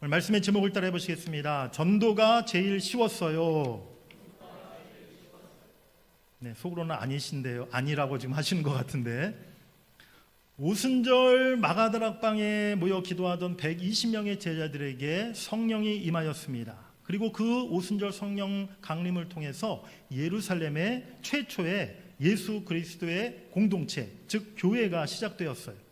오늘 말씀의 제목을 따라 해보시겠습니다. 전도가 제일 쉬웠어요. 네, 속으로는 아니신데요. 아니라고 지금 하시는 것 같은데, 오순절 마가다락방에 모여 기도하던 120명의 제자들에게 성령이 임하였습니다. 그리고 그 오순절 성령 강림을 통해서 예루살렘의 최초의 예수 그리스도의 공동체, 즉 교회가 시작되었어요.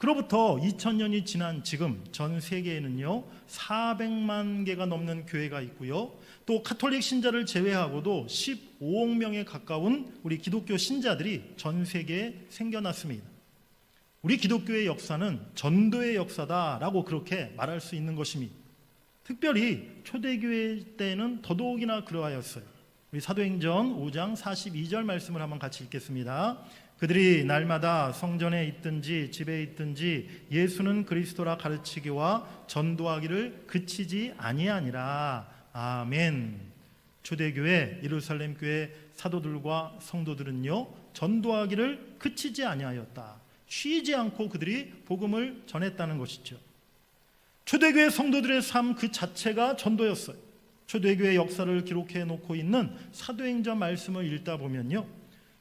그로부터 2000년이 지난 지금 전 세계에는요 400만 개가 넘는 교회가 있고요, 또 카톨릭 신자를 제외하고도 15억 명에 가까운 우리 기독교 신자들이 전 세계에 생겨났습니다. 우리 기독교의 역사는 전도의 역사다라고 그렇게 말할 수 있는 것입니다. 특별히 초대교회 때는 더더욱이나 그러하였어요. 우리 사도행전 5장 42절 말씀을 한번 같이 읽겠습니다. 그들이 날마다 성전에 있든지 집에 있든지 예수는 그리스도라 가르치기와 전도하기를 그치지 아니하니라. 아멘. 초대교회 예루살렘 교회 사도들과 성도들은요 전도하기를 그치지 아니하였다. 쉬지 않고 그들이 복음을 전했다는 것이죠. 초대교회 성도들의 삶 그 자체가 전도였어요. 초대교회 역사를 기록해 놓고 있는 사도행전 말씀을 읽다 보면요,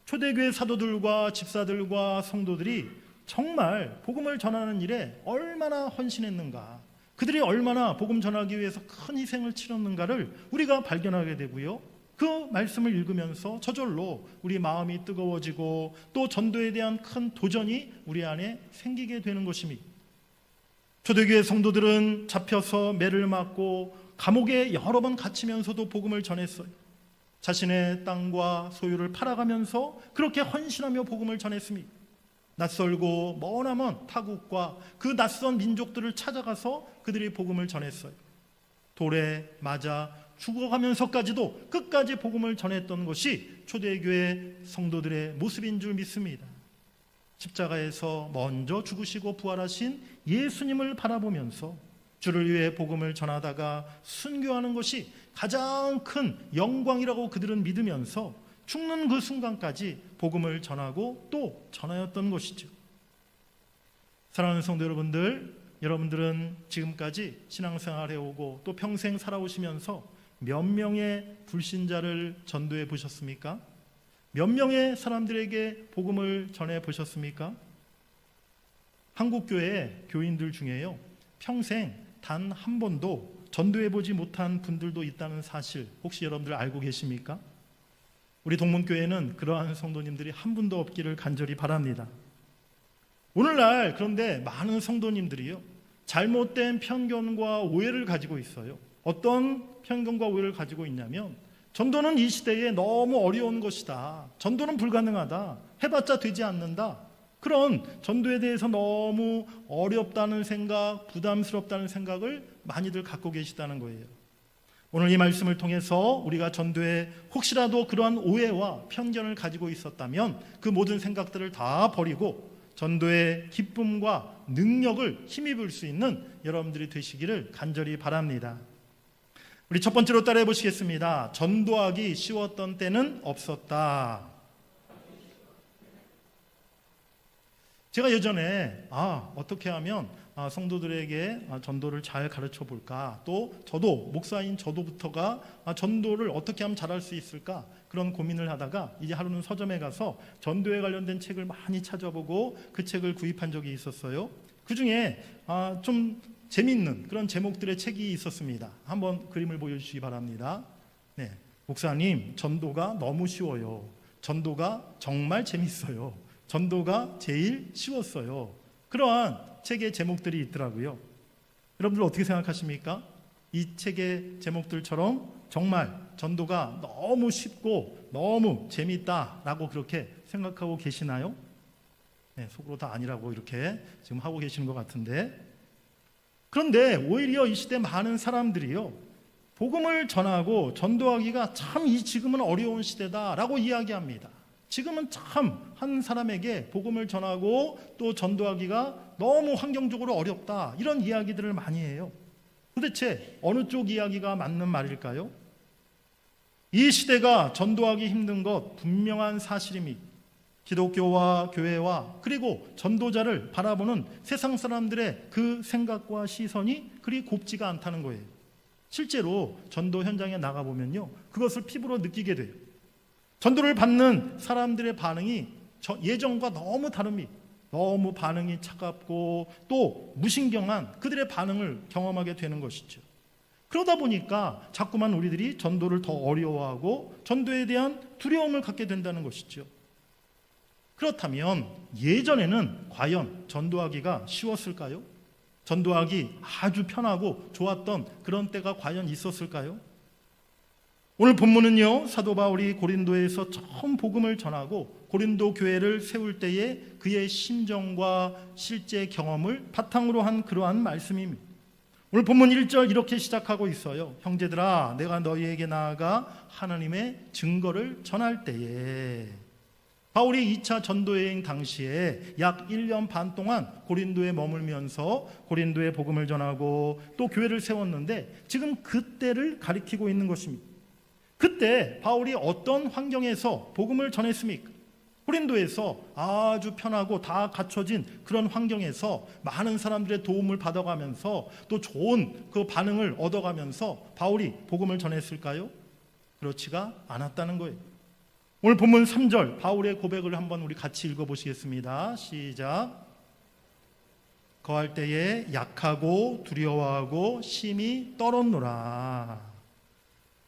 초대교회 사도들과 집사들과 성도들이 정말 복음을 전하는 일에 얼마나 헌신했는가, 그들이 얼마나 복음 전하기 위해서 큰 희생을 치렀는가를 우리가 발견하게 되고요, 그 말씀을 읽으면서 저절로 우리 마음이 뜨거워지고 또 전도에 대한 큰 도전이 우리 안에 생기게 되는 것입니다. 초대교회 성도들은 잡혀서 매를 맞고 감옥에 여러 번 갇히면서도 복음을 전했어요. 자신의 땅과 소유를 팔아가면서 그렇게 헌신하며 복음을 전했습니다. 낯설고 머나먼 타국과 그 낯선 민족들을 찾아가서 그들이 복음을 전했어요. 돌에 맞아 죽어가면서까지도 끝까지 복음을 전했던 것이 초대교회 성도들의 모습인 줄 믿습니다. 십자가에서 먼저 죽으시고 부활하신 예수님을 바라보면서 주를 위해 복음을 전하다가 순교하는 것이 가장 큰 영광이라고 그들은 믿으면서 죽는 그 순간까지 복음을 전하고 또 전하였던 것이죠. 사랑하는 성도 여러분들, 여러분들은 지금까지 신앙생활 해오고 또 평생 살아오시면서 몇 명의 불신자를 전도해 보셨습니까? 몇 명의 사람들에게 복음을 전해 보셨습니까? 한국교회 교인들 중에요, 평생 단 한 번도 전도해보지 못한 분들도 있다는 사실 혹시 여러분들 알고 계십니까? 우리 동문교회는 그러한 성도님들이 한 분도 없기를 간절히 바랍니다. 오늘날 그런데 많은 성도님들이요 잘못된 편견과 오해를 가지고 있어요. 어떤 편견과 오해를 가지고 있냐면, 전도는 이 시대에 너무 어려운 것이다, 전도는 불가능하다, 해봤자 되지 않는다, 그런 전도에 대해서 너무 어렵다는 생각, 부담스럽다는 생각을 많이들 갖고 계시다는 거예요. 오늘 이 말씀을 통해서 우리가 전도에 혹시라도 그러한 오해와 편견을 가지고 있었다면 그 모든 생각들을 다 버리고 전도의 기쁨과 능력을 힘입을 수 있는 여러분들이 되시기를 간절히 바랍니다. 우리 첫 번째로 따라해 보시겠습니다. 전도하기 쉬웠던 때는 없었다. 제가 예전에 어떻게 하면 성도들에게 전도를 잘 가르쳐 볼까, 또 저도 목사인 저도부터가 전도를 어떻게 하면 잘할 수 있을까, 그런 고민을 하다가 이제 하루는 서점에 가서 전도에 관련된 책을 많이 찾아보고 그 책을 구입한 적이 있었어요. 그 중에 좀 재밌는 그런 제목들의 책이 있었습니다. 한번 그림을 보여주시기 바랍니다. 네, 목사님, 전도가 너무 쉬워요. 전도가 정말 재밌어요. 전도가 제일 쉬웠어요. 그러한 책의 제목들이 있더라고요. 여러분들 어떻게 생각하십니까? 이 책의 제목들처럼 정말 전도가 너무 쉽고 너무 재밌다라고 그렇게 생각하고 계시나요? 네, 속으로 다 아니라고 이렇게 지금 하고 계시는 것 같은데, 그런데 오히려 이 시대 많은 사람들이요 복음을 전하고 전도하기가 참 이 지금은 어려운 시대다라고 이야기합니다. 지금은 참 한 사람에게 복음을 전하고 또 전도하기가 너무 환경적으로 어렵다, 이런 이야기들을 많이 해요. 도대체 어느 쪽 이야기가 맞는 말일까요? 이 시대가 전도하기 힘든 것 분명한 사실입니다. 기독교와 교회와 그리고 전도자를 바라보는 세상 사람들의 그 생각과 시선이 그리 곱지가 않다는 거예요. 실제로 전도 현장에 나가보면요, 그것을 피부로 느끼게 돼요. 전도를 받는 사람들의 반응이 예전과 너무 다릅니다. 너무 반응이 차갑고 또 무신경한 그들의 반응을 경험하게 되는 것이죠. 그러다 보니까 자꾸만 우리들이 전도를 더 어려워하고 전도에 대한 두려움을 갖게 된다는 것이죠. 그렇다면 예전에는 과연 전도하기가 쉬웠을까요? 전도하기 아주 편하고 좋았던 그런 때가 과연 있었을까요? 오늘 본문은요, 사도 바울이 고린도에서 처음 복음을 전하고 고린도 교회를 세울 때의 그의 심정과 실제 경험을 바탕으로 한 그러한 말씀입니다. 오늘 본문 1절 이렇게 시작하고 있어요. 형제들아, 내가 너희에게 나아가 하나님의 증거를 전할 때에. 바울이 2차 전도여행 당시에 약 1년 반 동안 고린도에 머물면서 고린도에 복음을 전하고 또 교회를 세웠는데 지금 그때를 가리키고 있는 것입니다. 그때 바울이 어떤 환경에서 복음을 전했습니까? 고린도에서 아주 편하고 다 갖춰진 그런 환경에서 많은 사람들의 도움을 받아가면서 또 좋은 그 반응을 얻어가면서 바울이 복음을 전했을까요? 그렇지가 않았다는 거예요. 오늘 본문 3절 바울의 고백을 한번 우리 같이 읽어보시겠습니다. 시작. 거할 때에 약하고 두려워하고 심히 떨었노라.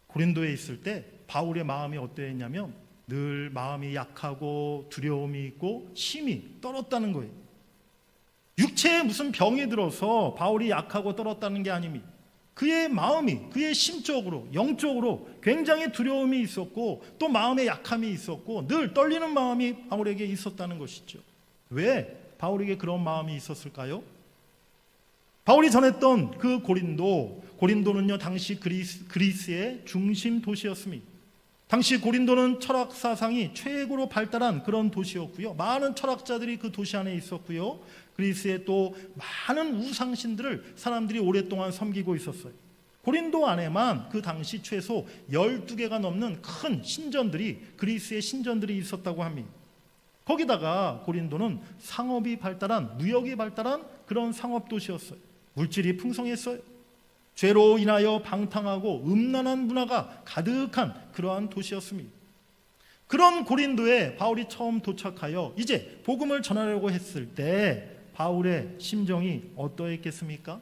고린도에 있을 때 바울의 마음이 어떠했냐면 늘 마음이 약하고 두려움이 있고 심히 떨었다는 거예요. 육체에 무슨 병이 들어서 바울이 약하고 떨었다는 게 아닙니다. 그의 마음이, 그의 심적으로, 영적으로 굉장히 두려움이 있었고 또 마음에 약함이 있었고 늘 떨리는 마음이 바울에게 있었다는 것이죠. 왜 바울에게 그런 마음이 있었을까요? 바울이 전했던 그 고린도는요, 당시 그리스의 중심 도시였습니다. 당시 고린도는 철학 사상이 최고로 발달한 그런 도시였고요. 많은 철학자들이 그 도시 안에 있었고요. 그리스에 또 많은 우상신들을 사람들이 오랫동안 섬기고 있었어요. 고린도 안에만 그 당시 최소 12개가 넘는 큰 신전들이, 그리스의 신전들이 있었다고 합니다. 거기다가 고린도는 상업이 발달한, 무역이 발달한 그런 상업도시였어요. 물질이 풍성했어요. 죄로 인하여 방탕하고 음란한 문화가 가득한 그러한 도시였습니다. 그런 고린도에 바울이 처음 도착하여 이제 복음을 전하려고 했을 때 바울의 심정이 어떠했겠습니까?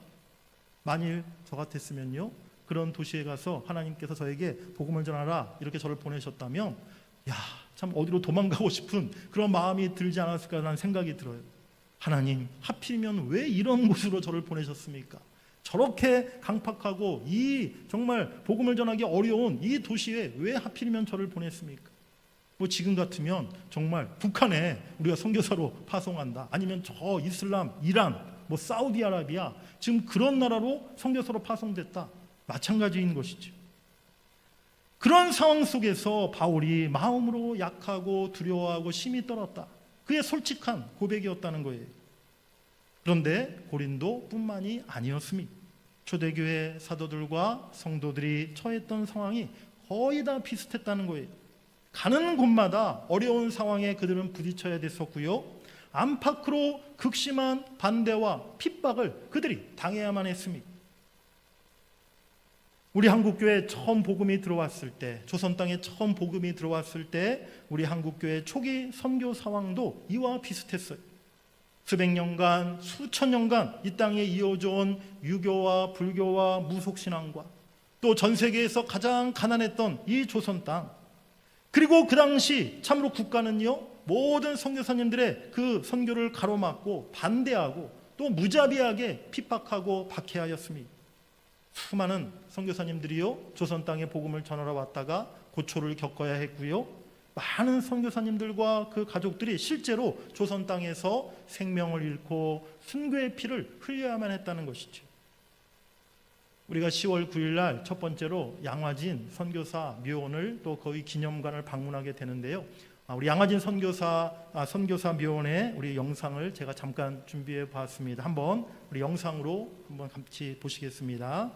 만일 저 같았으면요, 그런 도시에 가서 하나님께서 저에게 복음을 전하라 이렇게 저를 보내셨다면 참 어디로 도망가고 싶은 그런 마음이 들지 않았을까라는 생각이 들어요. 하나님, 하필이면 왜 이런 곳으로 저를 보내셨습니까? 저렇게 강팍하고 이 정말 복음을 전하기 어려운 이 도시에 왜 하필이면 저를 보냈습니까? 지금 같으면 정말 북한에 우리가 선교사로 파송한다, 아니면 저 이슬람, 이란, 사우디아라비아 지금 그런 나라로 선교사로 파송됐다, 마찬가지인 것이죠. 그런 상황 속에서 바울이 마음으로 약하고 두려워하고 심히 떨었다, 그의 솔직한 고백이었다는 거예요. 그런데 고린도뿐만이 아니었습니다. 초대교회 사도들과 성도들이 처했던 상황이 거의 다 비슷했다는 거예요. 가는 곳마다 어려운 상황에 그들은 부딪혀야 됐었고요. 안팎으로 극심한 반대와 핍박을 그들이 당해야만 했습니다. 우리 한국교회 처음 복음이 들어왔을 때, 조선 땅에 처음 복음이 들어왔을 때 우리 한국교회 초기 선교 상황도 이와 비슷했어요. 수백 년간, 수천 년간 이 땅에 이어져 온 유교와 불교와 무속신앙과 또 전 세계에서 가장 가난했던 이 조선 땅, 그리고 그 당시 참으로 국가는요, 모든 선교사님들의 그 선교를 가로막고 반대하고 또 무자비하게 핍박하고 박해하였습니다. 수많은 선교사님들이요, 조선 땅에 복음을 전하러 왔다가 고초를 겪어야 했고요. 많은 선교사님들과 그 가족들이 실제로 조선 땅에서 생명을 잃고 순교의 피를 흘려야만 했다는 것이죠. 우리가 10월 9일 날 첫 번째로 양화진 선교사 묘원을 또 거기 기념관을 방문하게 되는데요. 우리 양화진 선교사 묘원의 우리 영상을 제가 잠깐 준비해 봤습니다. 한번 우리 영상으로 한번 같이 보시겠습니다.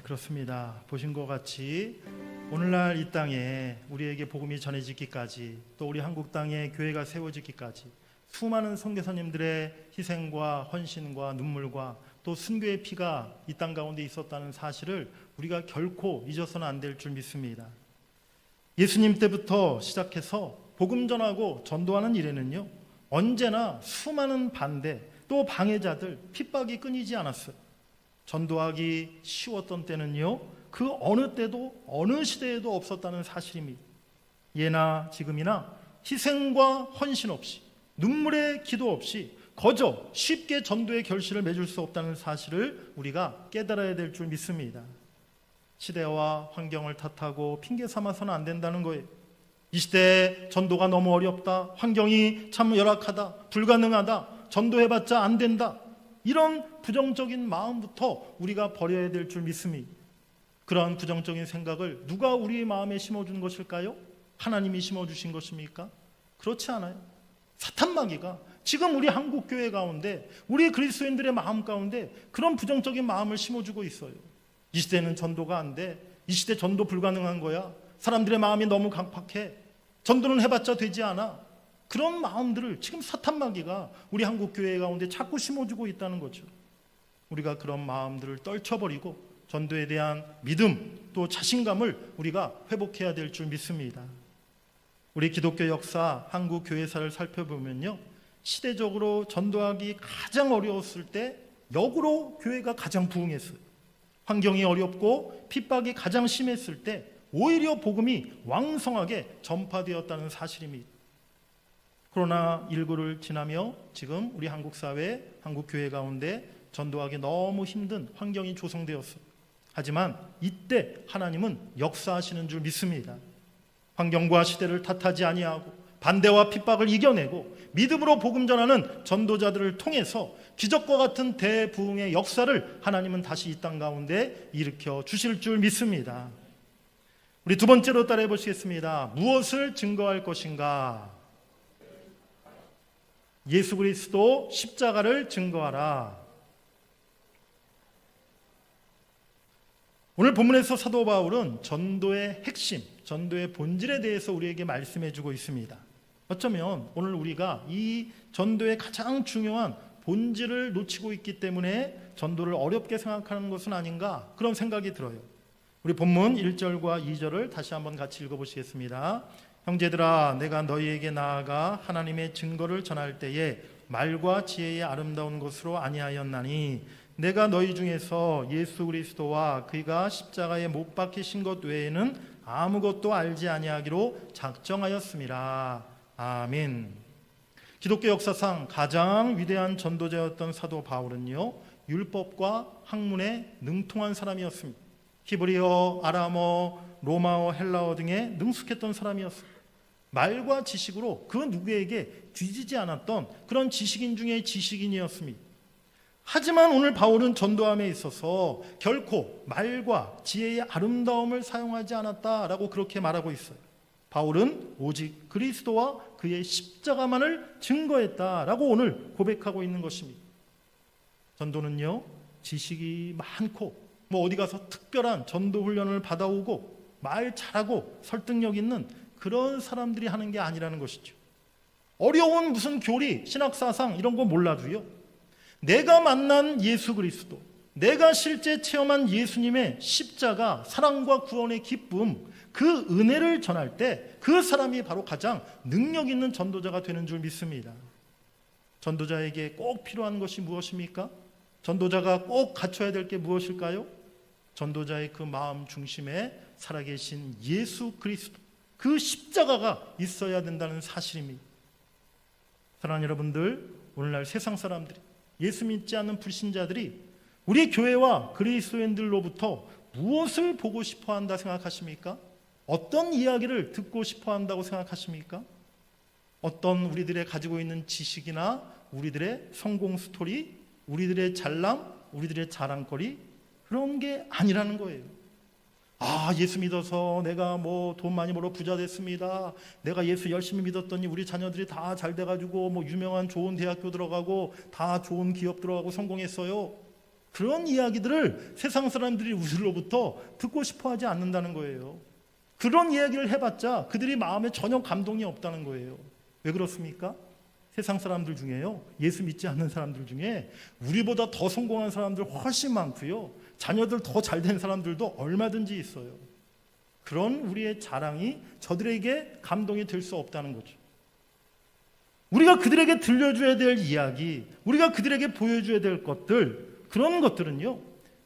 그렇습니다. 보신 것 같이 오늘날 이 땅에 우리에게 복음이 전해지기까지, 또 우리 한국 땅에 교회가 세워지기까지 수많은 선교사님들의 희생과 헌신과 눈물과 또 순교의 피가 이 땅 가운데 있었다는 사실을 우리가 결코 잊어서는 안 될 줄 믿습니다. 예수님 때부터 시작해서 복음 전하고 전도하는 일에는요, 언제나 수많은 반대 또 방해자들, 핍박이 끊이지 않았어요. 전도하기 쉬웠던 때는요, 그 어느 때도 어느 시대에도 없었다는 사실입니다. 예나 지금이나 희생과 헌신 없이, 눈물의 기도 없이 거저 쉽게 전도의 결실을 맺을 수 없다는 사실을 우리가 깨달아야 될 줄 믿습니다. 시대와 환경을 탓하고 핑계 삼아서는 안 된다는 거예요. 이 시대에 전도가 너무 어렵다, 환경이 참 열악하다, 불가능하다, 전도해봤자 안 된다, 이런 부정적인 마음부터 우리가 버려야 될 줄 믿습니다. 그러한 부정적인 생각을 누가 우리의 마음에 심어준 것일까요? 하나님이 심어주신 것입니까? 그렇지 않아요. 사탄마귀가 지금 우리 한국교회 가운데, 우리 그리스도인들의 마음 가운데 그런 부정적인 마음을 심어주고 있어요. 이 시대는 전도가 안 돼, 이 시대 전도 불가능한 거야, 사람들의 마음이 너무 강팍해, 전도는 해봤자 되지 않아, 그런 마음들을 지금 사탄마귀가 우리 한국교회 가운데 자꾸 심어주고 있다는 거죠. 우리가 그런 마음들을 떨쳐버리고 전도에 대한 믿음 또 자신감을 우리가 회복해야 될 줄 믿습니다. 우리 기독교 역사, 한국 교회사를 살펴보면요, 시대적으로 전도하기 가장 어려웠을 때 역으로 교회가 가장 부흥했어요. 환경이 어렵고 핍박이 가장 심했을 때 오히려 복음이 왕성하게 전파되었다는 사실입니다. 코로나19를 지나며 지금 우리 한국 사회, 한국 교회 가운데 전도하기 너무 힘든 환경이 조성되었어요. 하지만 이때 하나님은 역사하시는 줄 믿습니다. 환경과 시대를 탓하지 아니하고 반대와 핍박을 이겨내고 믿음으로 복음 전하는 전도자들을 통해서 기적과 같은 대부흥의 역사를 하나님은 다시 이 땅 가운데 일으켜 주실 줄 믿습니다. 우리 두 번째로 따라해 보시겠습니다. 무엇을 증거할 것인가? 예수 그리스도 십자가를 증거하라. 오늘 본문에서 사도 바울은 전도의 핵심, 전도의 본질에 대해서 우리에게 말씀해 주고 있습니다. 어쩌면 오늘 우리가 이 전도의 가장 중요한 본질을 놓치고 있기 때문에 전도를 어렵게 생각하는 것은 아닌가, 그런 생각이 들어요. 우리 본문 1절과 2절을 다시 한번 같이 읽어보시겠습니다. 형제들아, 내가 너희에게 나아가 하나님의 증거를 전할 때에 말과 지혜의 아름다운 것으로 아니하였나니 내가 너희 중에서 예수 그리스도와 그가 십자가에 못 박히신 것 외에는 아무것도 알지 아니하기로 작정하였음이라. 아멘. 기독교 역사상 가장 위대한 전도자였던 사도 바울은요, 율법과 학문에 능통한 사람이었습니다. 히브리어, 아람어, 로마어, 헬라어 등에 능숙했던 사람이었습니다. 말과 지식으로 그 누구에게 뒤지지 않았던 그런 지식인 중에 지식인이었습니다. 하지만 오늘 바울은 전도함에 있어서 결코 말과 지혜의 아름다움을 사용하지 않았다라고 그렇게 말하고 있어요. 바울은 오직 그리스도와 그의 십자가만을 증거했다라고 오늘 고백하고 있는 것입니다. 전도는요, 지식이 많고 어디 가서 특별한 전도 훈련을 받아오고 말 잘하고 설득력 있는 그런 사람들이 하는 게 아니라는 것이죠. 어려운 무슨 교리, 신학사상 이런 거 몰라도요, 내가 만난 예수 그리스도, 내가 실제 체험한 예수님의 십자가, 사랑과 구원의 기쁨, 그 은혜를 전할 때 그 사람이 바로 가장 능력 있는 전도자가 되는 줄 믿습니다. 전도자에게 꼭 필요한 것이 무엇입니까? 전도자가 꼭 갖춰야 될 게 무엇일까요? 전도자의 그 마음 중심에 살아계신 예수 그리스도, 그 십자가가 있어야 된다는 사실입니다. 사랑하는 여러분들, 오늘날 세상 사람들이, 예수 믿지 않는 불신자들이 우리 교회와 그리스도인들로부터 무엇을 보고 싶어 한다 생각하십니까? 어떤 이야기를 듣고 싶어 한다고 생각하십니까? 어떤 우리들의 가지고 있는 지식이나 우리들의 성공 스토리, 우리들의 잘남, 우리들의 자랑거리, 그런 게 아니라는 거예요. 아, 예수 믿어서 내가 돈 많이 벌어 부자 됐습니다. 내가 예수 열심히 믿었더니 우리 자녀들이 다 잘 돼가지고 유명한 좋은 대학교 들어가고 다 좋은 기업 들어가고 성공했어요. 그런 이야기들을 세상 사람들이 우리로부터 듣고 싶어 하지 않는다는 거예요. 그런 이야기를 해봤자 그들이 마음에 전혀 감동이 없다는 거예요. 왜 그렇습니까? 세상 사람들 중에요, 예수 믿지 않는 사람들 중에 우리보다 더 성공한 사람들 훨씬 많고요, 자녀들 더 잘된 사람들도 얼마든지 있어요. 그런 우리의 자랑이 저들에게 감동이 될 수 없다는 거죠. 우리가 그들에게 들려줘야 될 이야기, 우리가 그들에게 보여줘야 될 것들, 그런 것들은요,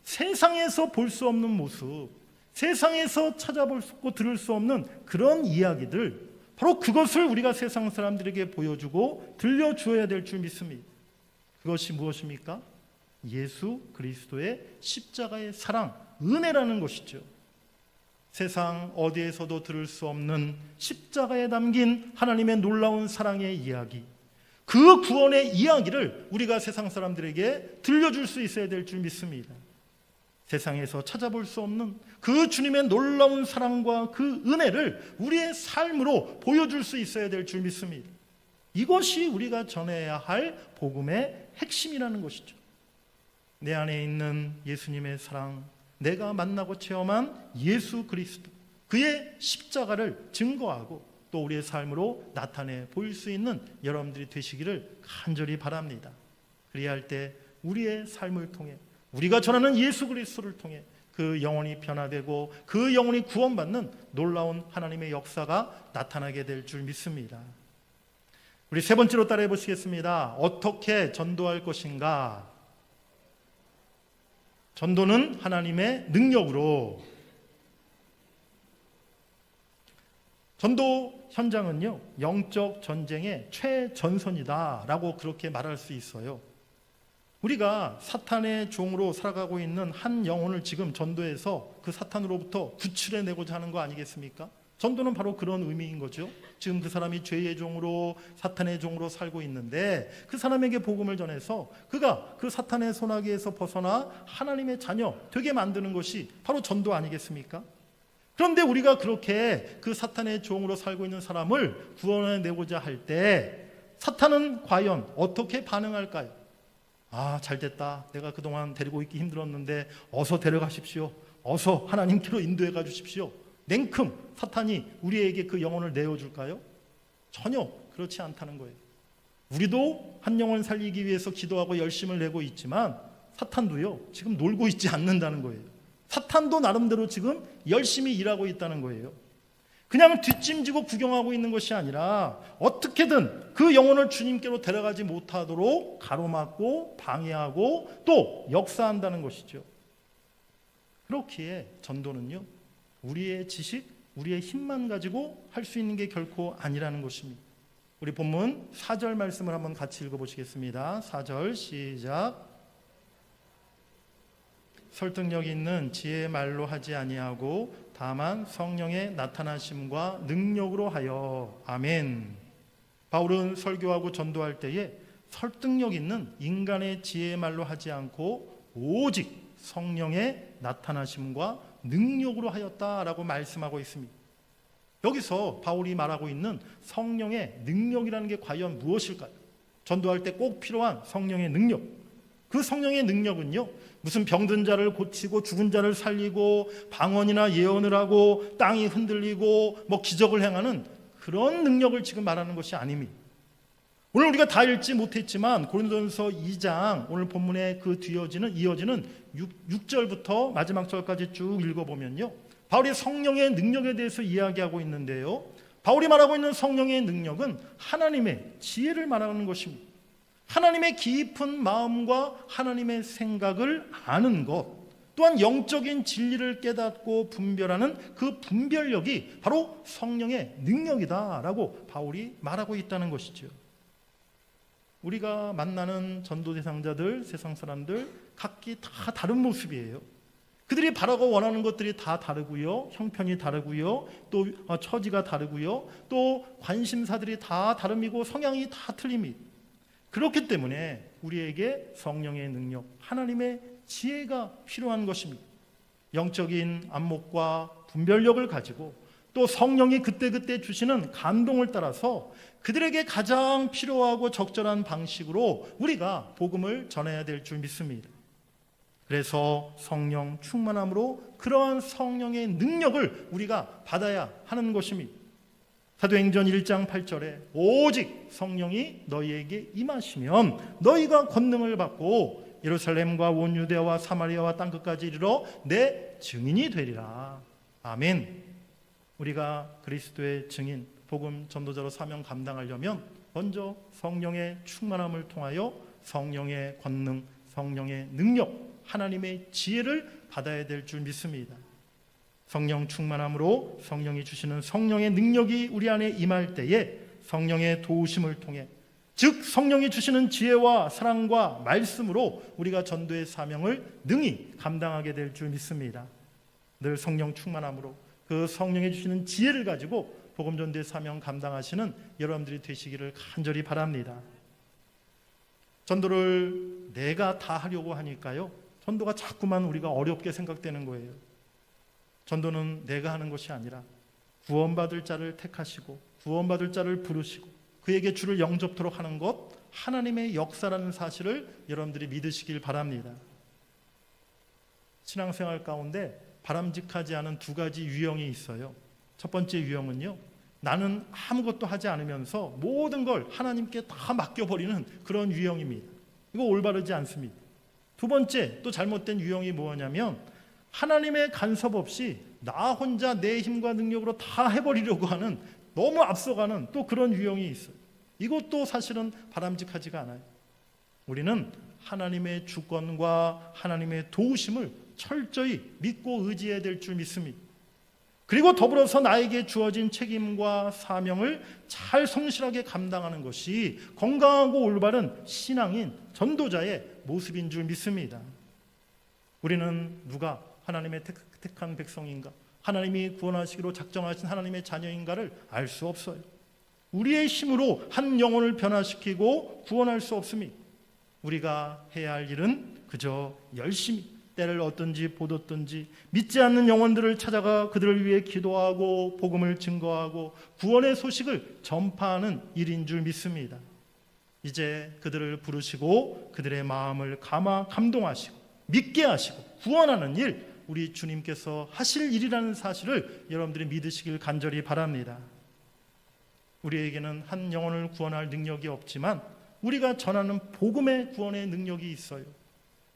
세상에서 볼 수 없는 모습, 세상에서 찾아볼 수 없고 들을 수 없는 그런 이야기들, 바로 그것을 우리가 세상 사람들에게 보여주고 들려주어야 될 줄 믿습니다. 그것이 무엇입니까? 예수 그리스도의 십자가의 사랑, 은혜라는 것이죠. 세상 어디에서도 들을 수 없는 십자가에 담긴 하나님의 놀라운 사랑의 이야기, 그 구원의 이야기를 우리가 세상 사람들에게 들려줄 수 있어야 될 줄 믿습니다. 세상에서 찾아볼 수 없는 그 주님의 놀라운 사랑과 그 은혜를 우리의 삶으로 보여줄 수 있어야 될 줄 믿습니다. 이것이 우리가 전해야 할 복음의 핵심이라는 것이죠. 내 안에 있는 예수님의 사랑, 내가 만나고 체험한 예수 그리스도, 그의 십자가를 증거하고 또 우리의 삶으로 나타내 보일 수 있는 여러분들이 되시기를 간절히 바랍니다. 그리야 할 때 우리의 삶을 통해, 우리가 전하는 예수 그리스도를 통해 그 영혼이 변화되고 그 영혼이 구원받는 놀라운 하나님의 역사가 나타나게 될 줄 믿습니다. 우리 세 번째로 따라해 보시겠습니다. 어떻게 전도할 것인가? 전도는 하나님의 능력으로. 전도 현장은요, 영적 전쟁의 최전선이다라고 그렇게 말할 수 있어요. 우리가 사탄의 종으로 살아가고 있는 한 영혼을 지금 전도해서 그 사탄으로부터 구출해내고자 하는 거 아니겠습니까? 전도는 바로 그런 의미인 거죠. 지금 그 사람이 죄의 종으로, 사탄의 종으로 살고 있는데 그 사람에게 복음을 전해서 그가 그 사탄의 소나기에서 벗어나 하나님의 자녀 되게 만드는 것이 바로 전도 아니겠습니까? 그런데 우리가 그렇게 그 사탄의 종으로 살고 있는 사람을 구원해내고자 할 때 사탄은 과연 어떻게 반응할까요? 아, 잘됐다. 내가 그동안 데리고 있기 힘들었는데 어서 데려가십시오. 어서 하나님께로 인도해 가 주십시오. 냉큼 사탄이 우리에게 그 영혼을 내어줄까요? 전혀 그렇지 않다는 거예요. 우리도 한 영혼 살리기 위해서 기도하고 열심을 내고 있지만 사탄도요, 지금 놀고 있지 않는다는 거예요. 사탄도 나름대로 지금 열심히 일하고 있다는 거예요. 그냥 뒷짐지고 구경하고 있는 것이 아니라 어떻게든 그 영혼을 주님께로 데려가지 못하도록 가로막고 방해하고 또 역사한다는 것이죠. 그렇기에 전도는요, 우리의 지식, 우리의 힘만 가지고 할 수 있는 게 결코 아니라는 것입니다. 우리 본문 4절 말씀을 한번 같이 읽어보시겠습니다. 4절 시작. 설득력 있는 지혜의 말로 하지 아니하고 다만 성령의 나타나심과 능력으로 하여. 아멘. 바울은 설교하고 전도할 때에 설득력 있는 인간의 지혜의 말로 하지 않고 오직 성령의 나타나심과 능력으로 하였다라고 말씀하고 있습니다. 여기서 바울이 말하고 있는 성령의 능력이라는 게 과연 무엇일까요? 전도할 때 꼭 필요한 성령의 능력. 그 성령의 능력은요, 무슨 병든 자를 고치고 죽은 자를 살리고 방언이나 예언을 하고 땅이 흔들리고 뭐 기적을 행하는 그런 능력을 지금 말하는 것이 아닙니다. 오늘 우리가 다 읽지 못했지만 고린도전서 2장 오늘 본문의 그 이어지는 6절부터 마지막 절까지 쭉 읽어보면요, 바울이 성령의 능력에 대해서 이야기하고 있는데요, 바울이 말하고 있는 성령의 능력은 하나님의 지혜를 말하는 것입니다. 하나님의 깊은 마음과 하나님의 생각을 아는 것, 또한 영적인 진리를 깨닫고 분별하는 그 분별력이 바로 성령의 능력이다라고 바울이 말하고 있다는 것이죠. 우리가 만나는 전도 대상자들, 세상 사람들 각기 다 다른 모습이에요. 그들이 바라고 원하는 것들이 다 다르고요, 형편이 다르고요, 또 처지가 다르고요, 또 관심사들이 다 다름이고 성향이 다 틀립니다. 그렇기 때문에 우리에게 성령의 능력, 하나님의 지혜가 필요한 것입니다. 영적인 안목과 분별력을 가지고 또 성령이 그때그때 주시는 감동을 따라서 그들에게 가장 필요하고 적절한 방식으로 우리가 복음을 전해야 될 줄 믿습니다. 그래서 성령 충만함으로 그러한 성령의 능력을 우리가 받아야 하는 것입니다. 사도행전 1장 8절에 오직 성령이 너희에게 임하시면 너희가 권능을 받고 예루살렘과 온 유대와 사마리아와 땅끝까지 이르러 내 증인이 되리라. 아멘. 우리가 그리스도의 증인, 복음 전도자로 사명 감당하려면 먼저 성령의 충만함을 통하여 성령의 권능, 성령의 능력, 하나님의 지혜를 받아야 될 줄 믿습니다. 성령 충만함으로 성령이 주시는 성령의 능력이 우리 안에 임할 때에 성령의 도우심을 통해, 즉 성령이 주시는 지혜와 사랑과 말씀으로 우리가 전도의 사명을 능히 감당하게 될 줄 믿습니다. 늘 성령 충만함으로 그 성령이 주시는 지혜를 가지고 복음 전도의 사명 감당하시는 여러분들이 되시기를 간절히 바랍니다. 전도를 내가 다 하려고 하니까요, 전도가 자꾸만 우리가 어렵게 생각되는 거예요. 전도는 내가 하는 것이 아니라 구원받을 자를 택하시고 구원받을 자를 부르시고 그에게 주를 영접토록 하는 것, 하나님의 역사라는 사실을 여러분들이 믿으시길 바랍니다. 신앙생활 가운데 바람직하지 않은 두 가지 유형이 있어요. 첫 번째 유형은요, 나는 아무것도 하지 않으면서 모든 걸 하나님께 다 맡겨버리는 그런 유형입니다. 이거 올바르지 않습니다. 두 번째 또 잘못된 유형이 뭐냐면 하나님의 간섭 없이 나 혼자 내 힘과 능력으로 다 해버리려고 하는, 너무 앞서가는 또 그런 유형이 있어요. 이것도 사실은 바람직하지가 않아요. 우리는 하나님의 주권과 하나님의 도우심을 철저히 믿고 의지해야 될 줄 믿습니다. 그리고 더불어서 나에게 주어진 책임과 사명을 잘 성실하게 감당하는 것이 건강하고 올바른 신앙인 전도자의 모습인 줄 믿습니다. 우리는 누가 하나님의 택한 백성인가, 하나님이 구원하시기로 작정하신 하나님의 자녀인가를 알 수 없어요. 우리의 힘으로 한 영혼을 변화시키고 구원할 수 없습니다. 우리가 해야 할 일은 그저 열심히 때를 얻든지 보뒀든지 믿지 않는 영혼들을 찾아가 그들을 위해 기도하고 복음을 증거하고 구원의 소식을 전파하는 일인 줄 믿습니다. 이제 그들을 부르시고 그들의 마음을 감동하시고 믿게 하시고 구원하는 일, 우리 주님께서 하실 일이라는 사실을 여러분들이 믿으시길 간절히 바랍니다. 우리에게는 한 영혼을 구원할 능력이 없지만 우리가 전하는 복음의 구원의 능력이 있어요.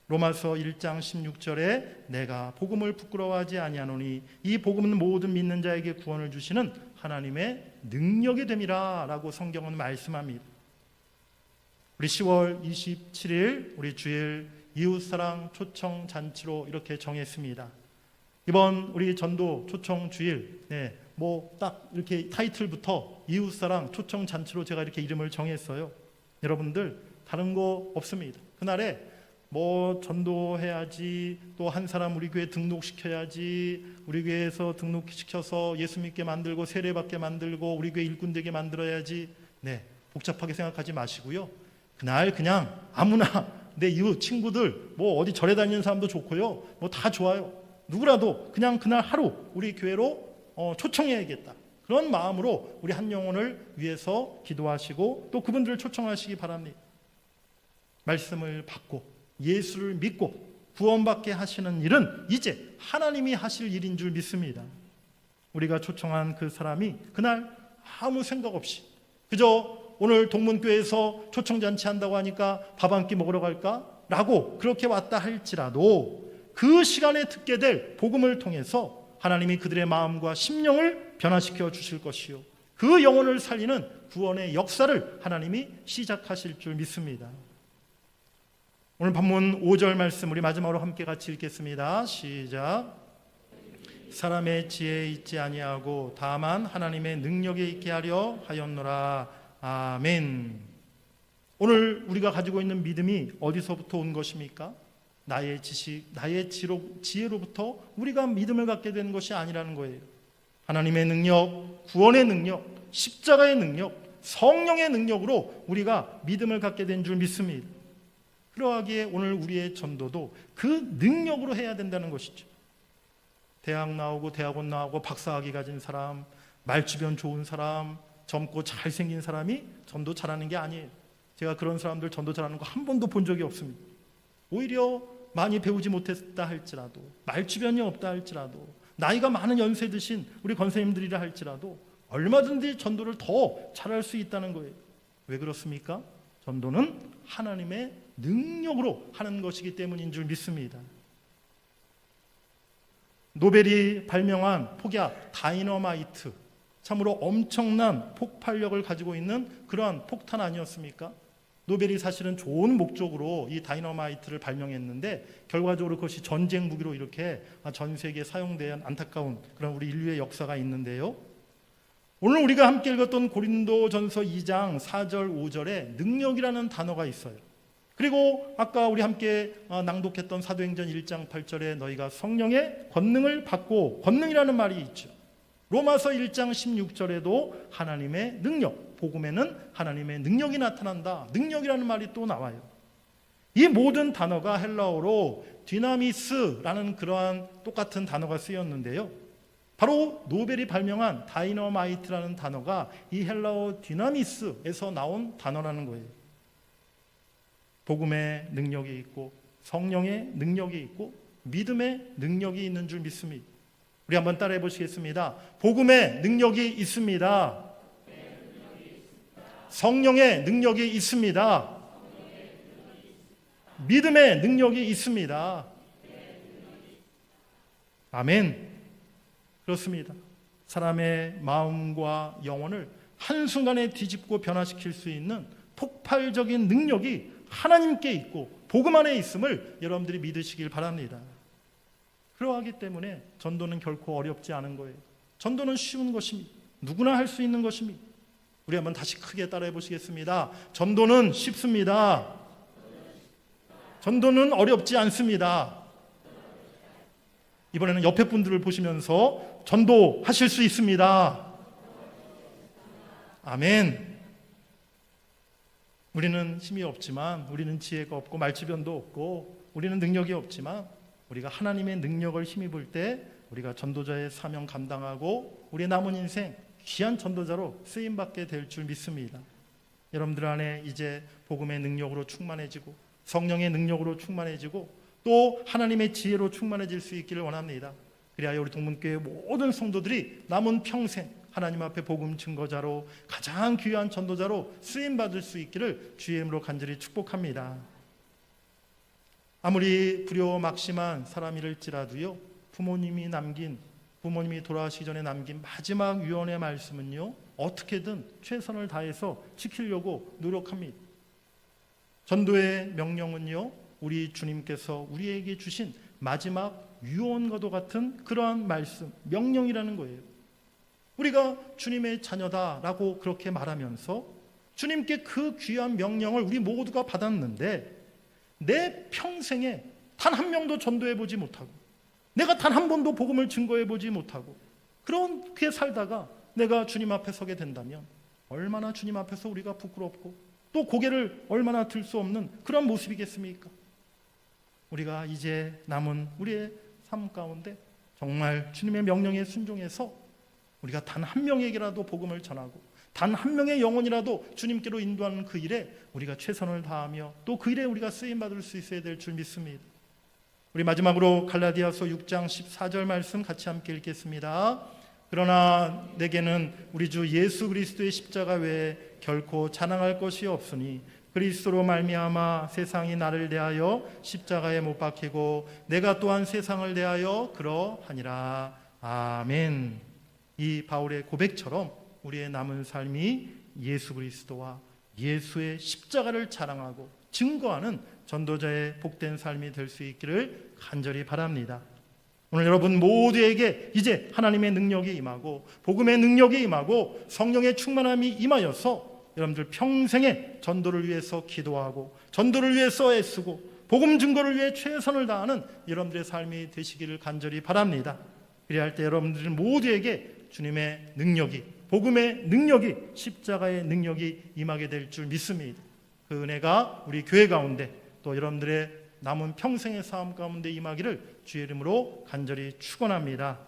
로마서 1장 16절에 내가 복음을 부끄러워하지 아니하노니 이 복음은 모든 믿는 자에게 구원을 주시는 하나님의 능력이 됨이라 라고 성경은 말씀합니다. 우리 10월 27일 우리 주일 이웃사랑 초청 잔치로 이렇게 정했습니다. 이번 우리 전도 초청 주일, 딱 이렇게 타이틀부터 이웃사랑 초청 잔치로 제가 이렇게 이름을 정했어요. 여러분들 다른 거 없습니다. 그날에 전도해야지, 또 한 사람 우리 교회 등록시켜야지, 우리 교회에서 등록시켜서 예수 믿게 만들고 세례받게 만들고 우리 교회 일꾼 되게 만들어야지, 복잡하게 생각하지 마시고요. 그날 그냥 아무나 내 이웃 친구들 어디 절에 다니는 사람도 좋고요, 다 좋아요. 누구라도 그냥 그날 하루 우리 교회로 초청해야겠다, 그런 마음으로 우리 한 영혼을 위해서 기도하시고 또 그분들을 초청하시기 바랍니다. 말씀을 받고 예수를 믿고 구원받게 하시는 일은 이제 하나님이 하실 일인 줄 믿습니다. 우리가 초청한 그 사람이 그날 아무 생각 없이 그저 오늘 동문교회에서 초청잔치 한다고 하니까 밥 한 끼 먹으러 갈까? 라고 그렇게 왔다 할지라도 그 시간에 듣게 될 복음을 통해서 하나님이 그들의 마음과 심령을 변화시켜 주실 것이요, 그 영혼을 살리는 구원의 역사를 하나님이 시작하실 줄 믿습니다. 오늘 본문 5절 말씀 우리 마지막으로 함께 같이 읽겠습니다. 시작. 사람의 지혜에 있지 아니하고 다만 하나님의 능력에 있게 하려 하였노라. 아멘. 오늘 우리가 가지고 있는 믿음이 어디서부터 온 것입니까? 나의 지식, 나의 지혜로부터 우리가 믿음을 갖게 된 것이 아니라는 거예요. 하나님의 능력, 구원의 능력, 십자가의 능력, 성령의 능력으로 우리가 믿음을 갖게 된 줄 믿습니다. 그러하기에 오늘 우리의 전도도 그 능력으로 해야 된다는 것이죠. 대학 나오고 대학원 나오고 박사학위 가진 사람, 말주변 좋은 사람, 젊고 잘생긴 사람이 전도 잘하는 게 아니에요. 제가 그런 사람들 전도 잘하는 거 한 번도 본 적이 없습니다. 오히려 많이 배우지 못했다 할지라도, 말주변이 없다 할지라도, 나이가 많은 연세 드신 우리 권사님들이라 할지라도 얼마든지 전도를 더 잘할 수 있다는 거예요. 왜 그렇습니까? 전도는 하나님의 능력으로 하는 것이기 때문인 줄 믿습니다. 노벨이 발명한 폭약 다이너마이트, 참으로 엄청난 폭발력을 가지고 있는 그러한 폭탄 아니었습니까? 노벨이 사실은 좋은 목적으로 이 다이너마이트를 발명했는데 결과적으로 그것이 전쟁 무기로 이렇게 전 세계에 사용된 안타까운 그런 우리 인류의 역사가 있는데요. 오늘 우리가 함께 읽었던 고린도전서 2장 4절 5절에 능력이라는 단어가 있어요. 그리고 아까 우리 함께 낭독했던 사도행전 1장 8절에 너희가 성령의 권능을 받고, 권능이라는 말이 있죠. 로마서 1장 16절에도 하나님의 능력, 복음에는 하나님의 능력이 나타난다, 능력이라는 말이 또 나와요. 이 모든 단어가 헬라어로 디나미스라는 그러한 똑같은 단어가 쓰였는데요, 바로 노벨이 발명한 다이너마이트라는 단어가 이 헬라어 디나미스에서 나온 단어라는 거예요. 복음의 능력이 있고, 성령의 능력이 있고, 믿음의 능력이 있는 줄 믿습니다. 우리 한번 따라해 보시겠습니다. 복음의 능력이 있습니다. 성령의 능력이 있습니다. 믿음의 능력이 있습니다. 아멘. 그렇습니다. 사람의 마음과 영혼을 한순간에 뒤집고 변화시킬 수 있는 폭발적인 능력이 하나님께 있고 복음 안에 있음을 여러분들이 믿으시길 바랍니다. 그러하기 때문에 전도는 결코 어렵지 않은 거예요. 전도는 쉬운 것입니다. 누구나 할 수 있는 것입니다. 우리 한번 다시 크게 따라해 보시겠습니다. 전도는 쉽습니다. 전도는 어렵지 않습니다. 이번에는 옆에 분들을 보시면서 전도하실 수 있습니다. 아멘. 우리는 힘이 없지만, 우리는 지혜가 없고 말주변도 없고, 우리는 능력이 없지만 우리가 하나님의 능력을 힘입을 때 우리가 전도자의 사명 감당하고 우리의 남은 인생 귀한 전도자로 쓰임받게 될 줄 믿습니다. 여러분들 안에 이제 복음의 능력으로 충만해지고, 성령의 능력으로 충만해지고, 또 하나님의 지혜로 충만해질 수 있기를 원합니다. 그리하여 우리 동문교회 모든 성도들이 남은 평생 하나님 앞에 복음 증거자로, 가장 귀한 전도자로 쓰임받을 수 있기를 주의 이름으로 간절히 축복합니다. 아무리 불효막심한 사람이랄지라도요, 부모님이 돌아가시기 전에 남긴 마지막 유언의 말씀은요, 어떻게든 최선을 다해서 지키려고 노력합니다. 전도의 명령은요, 우리 주님께서 우리에게 주신 마지막 유언과도 같은 그러한 말씀, 명령이라는 거예요. 우리가 주님의 자녀다라고 그렇게 말하면서 주님께 그 귀한 명령을 우리 모두가 받았는데, 내 평생에 단 한 명도 전도해보지 못하고, 내가 단 한 번도 복음을 증거해보지 못하고 그렇게 살다가 내가 주님 앞에 서게 된다면 얼마나 주님 앞에서 우리가 부끄럽고 또 고개를 얼마나 들 수 없는 그런 모습이겠습니까? 우리가 이제 남은 우리의 삶 가운데 정말 주님의 명령에 순종해서 우리가 단 한 명에게라도 복음을 전하고 단 한 명의 영혼이라도 주님께로 인도하는 그 일에 우리가 최선을 다하며 또 그 일에 우리가 쓰임받을 수 있어야 될 줄 믿습니다. 우리 마지막으로 갈라디아서 6장 14절 말씀 같이 함께 읽겠습니다. 그러나 내게는 우리 주 예수 그리스도의 십자가 외에 결코 자랑할 것이 없으니 그리스도로 말미암아 세상이 나를 대하여 십자가에 못 박히고 내가 또한 세상을 대하여 그러하니라. 아멘. 이 바울의 고백처럼 우리의 남은 삶이 예수 그리스도와 예수의 십자가를 자랑하고 증거하는 전도자의 복된 삶이 될 수 있기를 간절히 바랍니다. 오늘 여러분 모두에게 이제 하나님의 능력이 임하고 복음의 능력이 임하고 성령의 충만함이 임하여서 여러분들 평생에 전도를 위해서 기도하고 전도를 위해서 애쓰고 복음 증거를 위해 최선을 다하는 여러분들의 삶이 되시기를 간절히 바랍니다. 그리할 때 여러분들 모두에게 주님의 능력이, 복음의 능력이, 십자가의 능력이 임하게 될 줄 믿습니다. 그 은혜가 우리 교회 가운데 또 여러분들의 남은 평생의 삶 가운데 임하기를 주의 이름으로 간절히 축원합니다.